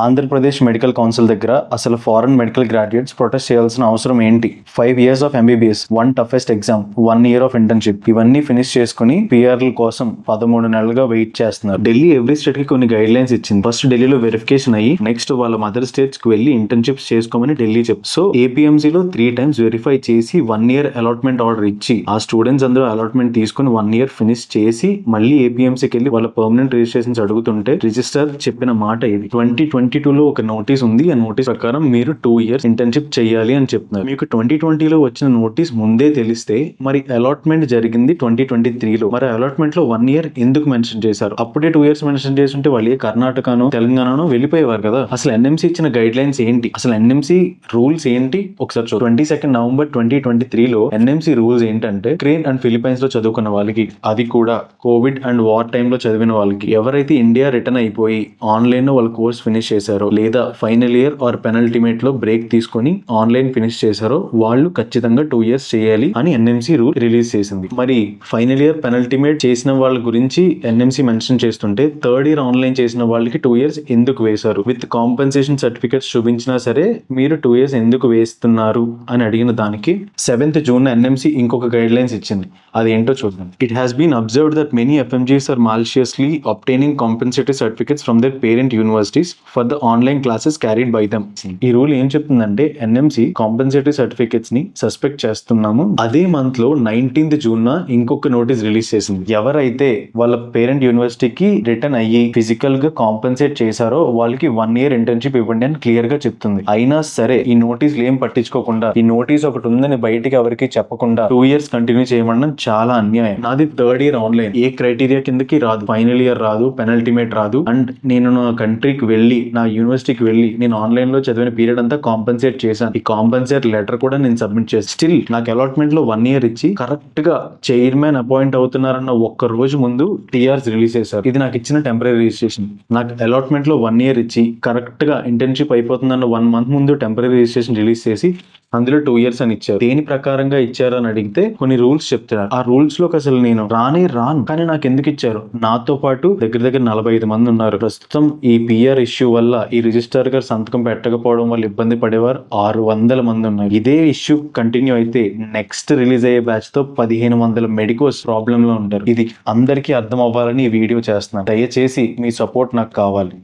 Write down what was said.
Andhra Pradesh medical council దగ్గర అసలు foreign medical graduates protest చేయాల్సిన అవసరం ఏంటి? 5 years of MBBS, 1 toughest exam, 1 year of internship, ఇవన్నీ ఫినిష్ చేసుకుని పిఆర్ల కోసం 13 నెలలుగా వెయిట్ చేస్తున్నారు. ఢిల్లీ ఎవ్రీ స్టేట్ కి కొన్ని గైడ్ లైన్స్ ఇచ్చింది. ఫస్ట్ ఢిల్లీలో వెరిఫికేషన్ అయ్యి నెక్స్ట్ వాళ్ళ మదర్ స్టేట్స్ కి వెళ్లి ఇంటర్న్షిప్స్ చేసుకోమని ఢిల్లీ చెప్తుంది. సో ఏపీఎంసీలో 3 times వెరిఫై చేసి 1 year అలాట్మెంట్ ఆర్డర్ ఇచ్చి ఆ స్టూడెంట్స్ అందరూ అలాట్మెంట్ తీసుకుని 1 year ఫినిష్ చేసి మళ్ళీ ఏపీఎంసీకి వెళ్ళి వాళ్ళ పర్మనెంట్ రిజిస్ట్రేషన్స్ అడుగుతుంటే రిజిస్టర్ చెప్పిన మాట ఇది. 2022లో ఒక నోటీస్ ఉంది. ఆ నోటీస్ ప్రకారం మీరు 2 years ఇంటర్న్షిప్ చేయాలి అని చెప్తున్నారు. మీకు 2020లో వచ్చిన నోటీస్ ముందే తెలిస్తే మరి అలాట్మెంట్ జరిగింది 2023లో. మరి అలాట్మెంట్ లో 1 year ఎందుకు మెన్షన్ చేశారు? అప్పుడే 2 years మెన్షన్ చేస్తుంటే వాళ్ళు కర్ణాటకనో తెలంగాణనో వెళ్ళిపోయేవారు కదా. అసలు ఎన్ఎంసీ ఇచ్చిన గైడ్ లైన్స్ ఏంటి? అసలు ఎన్ఎంసీ రూల్స్ ఏంటి? ఒకసారి 22 November 2023లో ఎన్ఎంసీ రూల్స్ ఏంటంటే ఉక్రెయిన్ అండ్ ఫిలిప్పైన్స్ లో చదువుకున్న వాళ్ళకి, అది కూడా కోవిడ్ అండ్ వార్ టైమ్ లో చదివిన వాళ్ళకి, ఎవరైతే ఇండియా రిటర్న్ అయిపోయి ఆన్లైన్ లో వాళ్ళ కోర్స్ ఫినిష్ చేశారో లేదా ఫైనల్ ఇయర్ ఆర్ పెనల్టిమేట్ లో బ్రేక్ తీసుకొని ఆన్లైన్ ఫినిష్ చేశారో వాళ్ళు ఖచ్చితంగా 2 years చేయాలి అని ఎన్ఎంసీ రూల్ రిలీజ్ చేసింది. మరి ఫైనల్ ఇయర్ పెనల్టిమేట్ చేసిన వాళ్ళ గురించి ఎన్ఎంసీ మెన్షన్ చేస్తుంటే 3rd year ఆన్లైన్ చేసిన వాళ్ళకి 2 years ఎందుకు వేశారు? విత్ కాంపెన్సేషన్ సర్టిఫికేట్స్ చూపించినా సరే మీరు 2 years ఎందుకు వేస్తున్నారు అని అడిగిన దానికి 7th June ఎన్ఎంసీ ఇంకొక గైడ్ లైన్స్ ఇచ్చింది. అదేంటో చూద్దాం. It has been observed that many FMGs are maliciously obtaining compensatory certificates from their parent universities for the online classes carried by them. ఈ రూల్ ఏం చెప్తుందంటే ఎన్ఎంసీ కాంపెన్సేటరీ సర్టిఫికేట్స్ ని suspect చేస్తున్నాము. అదే మంత్ లో 19th June ఇంకొక notice release చేసింది. ఎవరైతే వాళ్ళ పేరెంట్ యూనివర్సిటీకి రిటర్న్ అయ్యి ఫిజికల్ గా కాంపెన్సేట్ చేశారో వాళ్ళకి 1 year ఇంటర్న్షిప్ ఇవ్వండి అని క్లియర్ గా చెప్తుంది. అయినా సరే ఈ నోటీసులు ఏం పట్టించుకోకుండా, ఈ నోటీస్ ఒకటి ఉందని బయటికి ఎవరికి చెప్పకుండా 2 years కంటిన్యూ చేయమనడం చాలా అన్యాయం. నాది 3rd year ఆన్లైన్, ఏ క్రైటీరియా కిందకి రాదు, ఫైనల్ ఇయర్ రాదు, పెనల్టిమేట్ రాదు. అండ్ నేను నా కంట్రీకి వెళ్ళి, నా యూనివర్సిటీకి వెళ్ళి నేను ఆన్లైన్ లో చదివిన పీరియడ్ అంతా కాంపెన్సేట్ చేశాను. ఈ కాంపెన్సేట్ లెటర్ కూడా నేను సబ్మిట్ చేశాను. స్టిల్ నాకు అలాట్మెంట్ లో 1 year ఇచ్చి కరెక్ట్ గా చైర్మన్ అపాయింట్ అవుతున్నారన్న ఒక్క రోజు ముందు టీఆర్స్ రిలీజ్ చేశారు. ఇది నాకు ఇచ్చిన టెంపరీ రిజిస్ట్రేషన్. నాకు అలాట్మెంట్ లో 1 year ఇచ్చి కరెక్ట్ గా ఇంటర్న్షిప్ అయిపోతుందన్న 1 month ముందు టెంపరీ రిజిస్ట్రేషన్ రిలీజ్ చేసి అందులో 2 years అని ఇచ్చారు. దేని ప్రకారంగా ఇచ్చారు అని అడిగితే కొన్ని రూల్స్ చెప్తున్నారు. ఆ రూల్స్ లోకి అసలు నేను రాను, కానీ నాకు ఎందుకు ఇచ్చారు? నాతో పాటు దగ్గర 45 మంది ఉన్నారు. ప్రస్తుతం ఈ పిఆర్ ఇష్యూ వల్ల ఈ రిజిస్ట్రార్ గారు సంతకం పెట్టకపోవడం వల్ల ఇబ్బంది పడేవారు 600 మంది ఉన్నారు. ఇదే ఇష్యూ కంటిన్యూ అయితే నెక్స్ట్ రిలీజ్ అయ్యే బ్యాచ్ తో 1500 మెడికోస్ ప్రాబ్లమ్ లో ఉంటారు. ఇది అందరికీ అర్థం అవ్వాలని ఈ వీడియో చేస్తున్నాను. దయచేసి మీ సపోర్ట్ నాకు కావాలి.